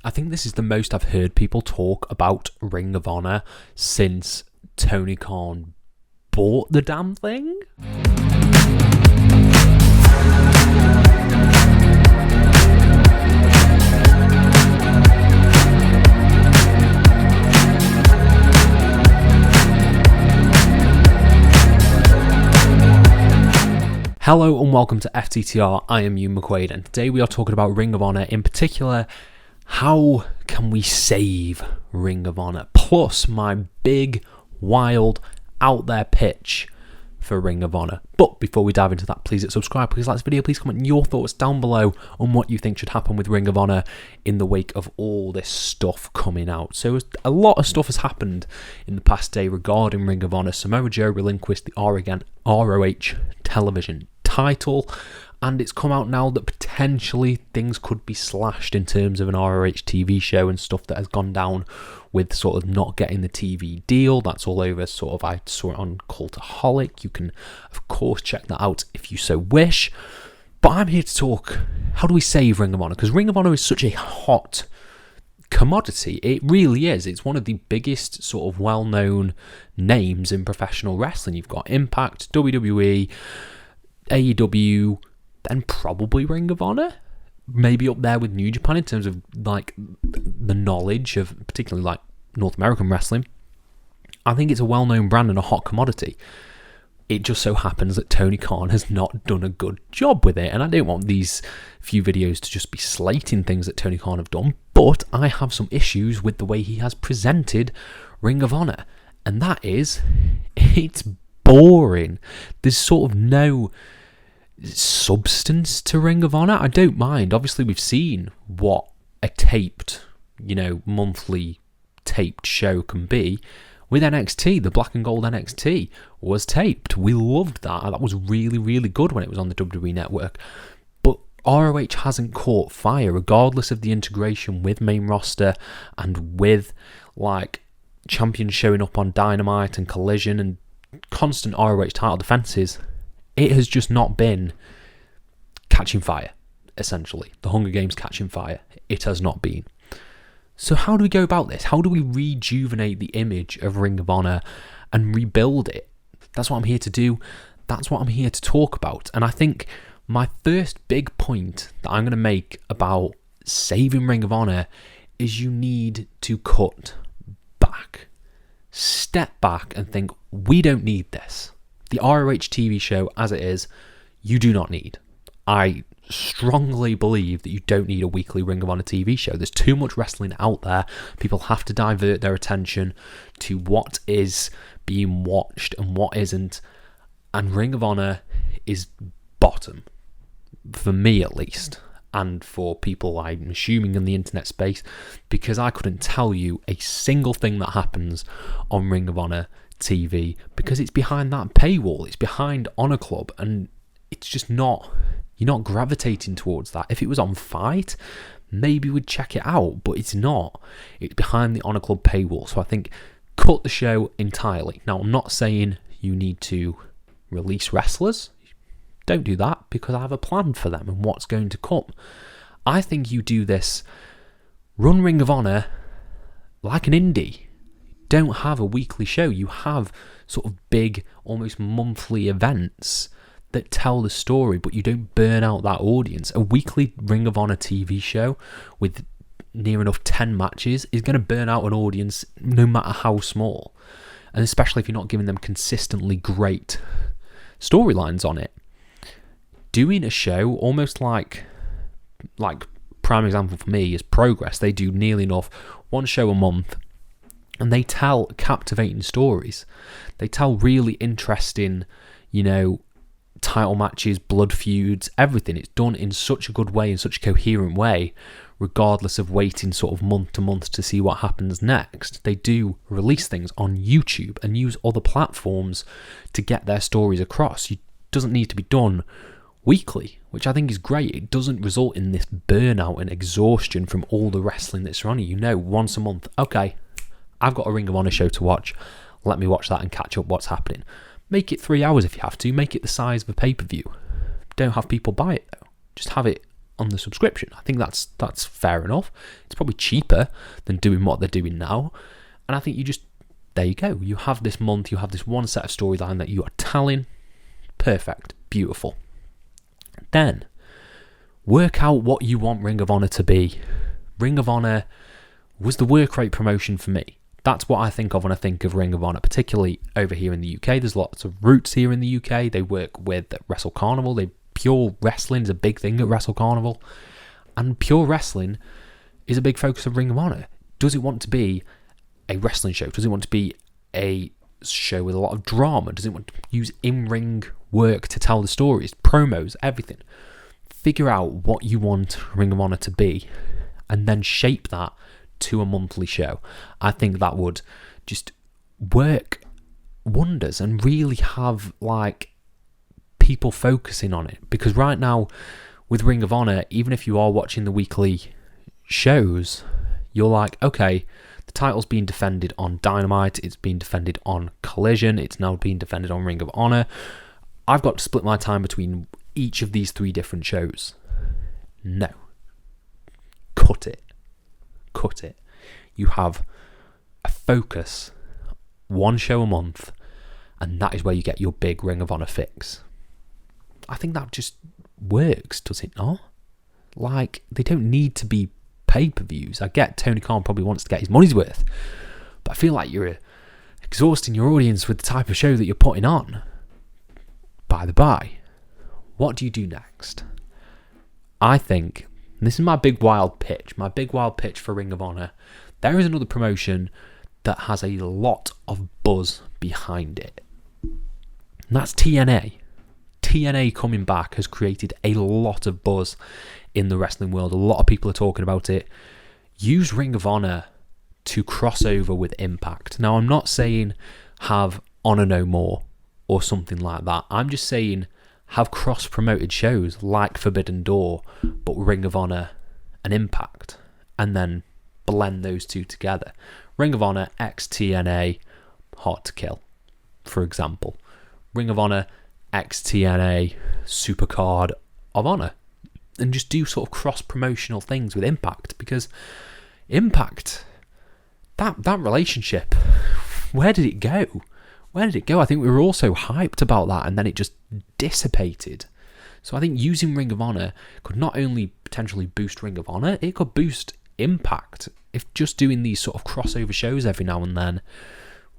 I think this is the most I've heard people talk about Ring of Honor since Tony Khan bought the damn thing. Hello and welcome to FTTR, I am Ewan McQuaid, and today we are talking about Ring of Honor, in particular, how can we save Ring of Honor, plus my big, wild, out there pitch for Ring of Honor. But before we dive into that, please hit subscribe, please like this video, please comment your thoughts down below on what you think should happen with Ring of Honor in the wake of all this stuff coming out. So a lot of stuff has happened in the past day regarding Ring of Honor. Samoa Joe relinquished the ROH television title, and it's come out now that potentially things could be slashed in terms of an ROH TV show and stuff that has gone down with sort of not getting the TV deal. That's all over. Sort of, I saw it on Cultaholic. You can, of course, check that out if you so wish. But I'm here to talk, how do we save Ring of Honor? Because Ring of Honor is such a hot commodity. It really is. It's one of the biggest sort of well-known names in professional wrestling. You've got Impact, WWE, AEW, then probably Ring of Honor, maybe up there with New Japan in terms of like the knowledge of particularly like North American wrestling. I think it's a well-known brand and a hot commodity. It just so happens that Tony Khan has not done a good job with it, and I don't want these few videos to just be slating things that Tony Khan have done, but I have some issues with the way he has presented Ring of Honor, and that is, it's boring. There's sort of no substance to Ring of Honor. I don't mind. Obviously, we've seen what a taped, monthly taped show can be. With NXT, the black and gold NXT was taped. We loved that. That was really, really good when it was on the WWE Network. But ROH hasn't caught fire, regardless of the integration with main roster and with like champions showing up on Dynamite and Collision and constant ROH title defenses. It has just not been catching fire, essentially. The Hunger Games catching fire. It has not been. So how do we go about this? How do we rejuvenate the image of Ring of Honor and rebuild it? That's what I'm here to do. That's what I'm here to talk about. And I think my first big point that I'm going to make about saving Ring of Honor is you need to cut back. Step back and think, we don't need this. The ROH TV show, as it is, you do not need. I strongly believe that you don't need a weekly Ring of Honor TV show. There's too much wrestling out there. People have to divert their attention to what is being watched and what isn't. And Ring of Honor is bottom, for me at least, and for people I'm assuming in the internet space, because I couldn't tell you a single thing that happens on Ring of Honor TV because it's behind that paywall. It's behind Honor Club, and it's just not, you're not gravitating towards that. If it was on Fight, maybe we'd check it out, but it's not. It's behind the Honor Club paywall. So I think cut the show entirely. Now, I'm not saying you need to release wrestlers. Don't do that, because I have a plan for them and what's going to come. I think you do this, run Ring of Honor like an indie. Don't have a weekly show. You have sort of big, almost monthly events that tell the story, but you don't burn out that audience. A weekly Ring of Honor TV show with near enough 10 matches is going to burn out an audience no matter how small, and especially if you're not giving them consistently great storylines on it. Doing a show almost like prime example for me is Progress. They do nearly enough one show a month, and they tell captivating stories. They tell really interesting, title matches, blood feuds, everything. It's done in such a good way, in such a coherent way, regardless of waiting sort of month to month to see what happens next. They do release things on YouTube and use other platforms to get their stories across. It doesn't need to be done weekly, which I think is great. It doesn't result in this burnout and exhaustion from all the wrestling that's surrounding you. Once a month, okay, I've got a Ring of Honor show to watch. Let me watch that and catch up what's happening. Make it 3 hours if you have to. Make it the size of a pay-per-view. Don't have people buy it though. Just have it on the subscription. I think that's fair enough. It's probably cheaper than doing what they're doing now. And I think there you go. You have this month, you have this one set of storyline that you are telling. Perfect. Beautiful. Then, work out what you want Ring of Honor to be. Ring of Honor was the work rate promotion for me. That's what I think of when I think of Ring of Honor, particularly over here in the UK. There's lots of roots here in the UK. They work with Wrestle Carnival. Pure wrestling is a big thing at Wrestle Carnival. And pure wrestling is a big focus of Ring of Honor. Does it want to be a wrestling show? Does it want to be a show with a lot of drama? Does it want to use in-ring work to tell the stories, promos, everything? Figure out what you want Ring of Honor to be and then shape that to a monthly show. I think that would just work wonders and really have people focusing on it. Because right now with Ring of Honor, even if you are watching the weekly shows, you're like, okay, the title's being defended on Dynamite, it's being defended on Collision, it's now being defended on Ring of Honor. I've got to split my time between each of these 3 different shows. No. Cut it. You have a focus, one show a month, and that is where you get your big Ring of Honor fix. I think that just works, does it not? They don't need to be pay-per-views. I get Tony Khan probably wants to get his money's worth, but I feel like you're exhausting your audience with the type of show that you're putting on. By the by, what do you do next? I think, and this is my big wild pitch for Ring of Honor, there is another promotion that has a lot of buzz behind it. And that's TNA. TNA coming back has created a lot of buzz in the wrestling world. A lot of people are talking about it. Use Ring of Honor to cross over with Impact. Now, I'm not saying have Honor No More or something like that. I'm just saying have cross-promoted shows like Forbidden Door, but Ring of Honor and Impact, and then blend those two together. Ring of Honor x TNA, Hard to Kill, for example. Ring of Honor x TNA, Supercard of Honor. And just do sort of cross-promotional things with Impact, because Impact, that relationship, where did it go? I think we were all so hyped about that, and then it just dissipated. So I think using Ring of Honor could not only potentially boost Ring of Honor, it could boost Impact. If just doing these sort of crossover shows every now and then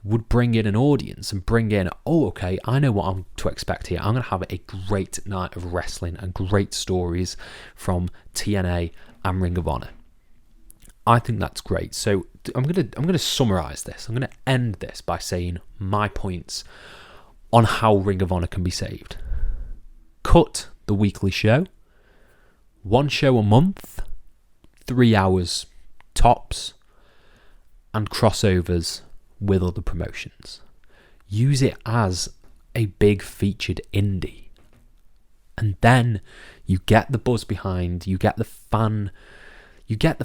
would bring in an audience and bring in, oh, okay, I know what I'm to expect here. I'm going to have a great night of wrestling and great stories from TNA and Ring of Honor. I think that's great. So I'm going to summarize this. I'm going to end this by saying my points on how Ring of Honor can be saved. Cut the weekly show. 1 show a month. 3 hours tops. And crossovers with other promotions. Use it as a big featured indie. And then you get the buzz behind, you get the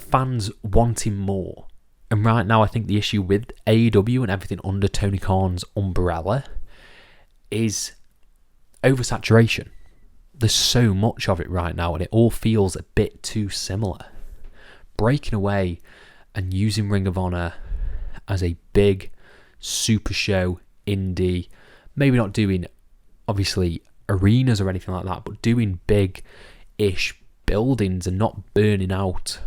fans wanting more. And right now I think the issue with AEW and everything under Tony Khan's umbrella is oversaturation. There's so much of it right now and it all feels a bit too similar. Breaking away and using Ring of Honor as a big super show indie, maybe not doing obviously arenas or anything like that, but doing big-ish buildings and not burning out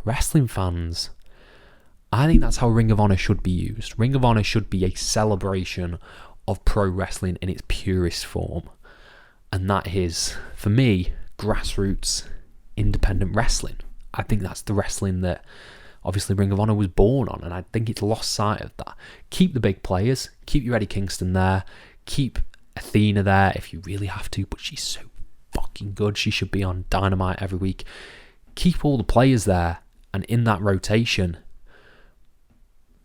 wrestling fans. I think that's how Ring of Honor should be used. Ring of Honor should be a celebration of pro wrestling in its purest form. And that is, for me, grassroots independent wrestling. I think that's the wrestling that obviously Ring of Honor was born on, and I think it's lost sight of that. Keep the big players, keep your Eddie Kingston there, keep Athena there if you really have to, but she's so fucking good, she should be on Dynamite every week. Keep all the players there and in that rotation.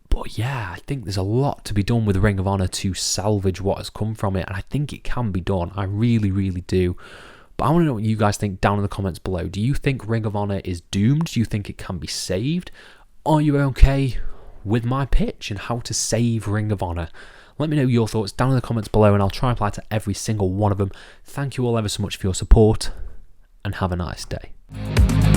But yeah, I think there's a lot to be done with Ring of Honor to salvage what has come from it, and I think it can be done. I really, really do. But I want to know what you guys think down in the comments below. Do you think Ring of Honor is doomed? Do you think it can be saved? Are you okay with my pitch and how to save Ring of Honor? Let me know your thoughts down in the comments below and I'll try and reply to every single one of them. Thank you all ever so much for your support and have a nice day. you.